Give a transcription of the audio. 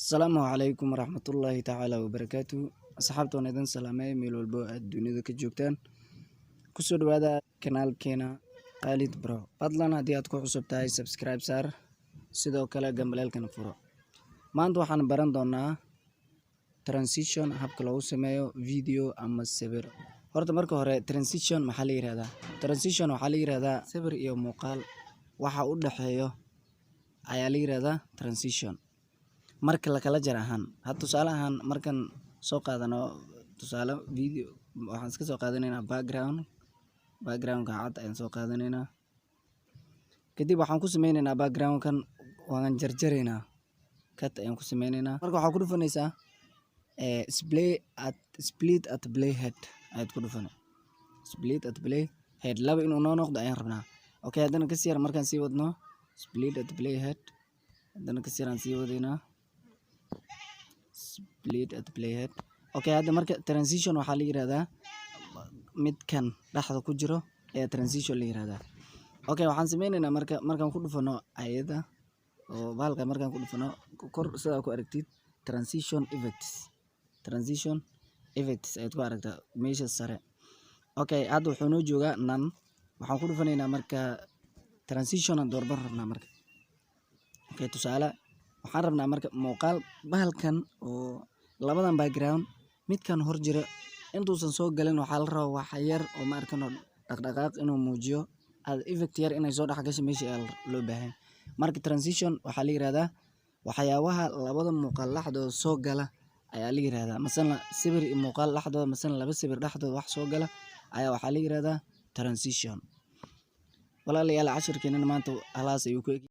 Asalaamu calaykum waraxmatullaahi tacaala wabarakaatuh. Asxaabta waan idin salaamay meel walbo aad dunida ka joogtaan. Kusoo dhawaada kanaalkeena Khalid Bro. Fadlan haddii aad ku cusub tahay subscribe saar, sidoo kale gambaleelkana furo. Maanta waxaan baran doonaa transition habka loogu sameeyo video ama sawir. Horta marka hore transition maxaa la yiraahdaa? Transition waxaa la yiraahdaa sawir iyo muuqaal waxa u dhaxeeyo ayaa la yiraahdaa transition. Marka la kala jar ahaan had tusaale ahaan markan soo qaadano tusaale video waxaan iska soo qaadanaynaa background ka cad ayaan soo qaadanaynaa, kadib waxaan ku sameynaynaa background-kan waan jarjaraynaa, cut ayaan ku sameynaynaa. Marka waxaa ku dhufanaysaa split at playhead ayaad ku dhufanay, split at playhead laba inuu noo noqdo ayaan rabnaa. Okay, haddana kasii yar markaan sii wadno split at playhead, haddana kasii yaraan sii wadaynaa split at playhead. Okay, hadda marka transition waxaa la yiraahdaa midkan dhaxda ku jiro ee transition la yiraahdaa. Okay, waxaan sameynaynaa markaan ku dhufano ayada oo bahalka markaan ku dhufano kor sida ku aragtid transition effects ayaad ku aragtaa meesha sare. Okay, hadda wuxuu noo joogaa nan waxaan ku dhufanaynaa marka transition aan doorban rabnaa marka. Okay, tusaale waxaan rabnaa marka muuqaal bahalkan oo labadan background midkan hor jira intuusan soo galin waxaa la rabaa wax yar oo ma arkano dhaqdhaqaaq inuu muujiyo ad effect yar inay soo dhex gasho meesha loo baahan. Marka transition waxaa la yiraahdaa waxyaabaha labada muuqaal dhaxdooda soo gala ayaa la yiraahdaa. Masalan sawir iyo muuqaal dhaxdooda, masalan laba sawir dhaxdooda wax soo gala ayaa waxaa la yiraahdaa transition. Walaalayaal cashirkeena maanta halaas ayuu ku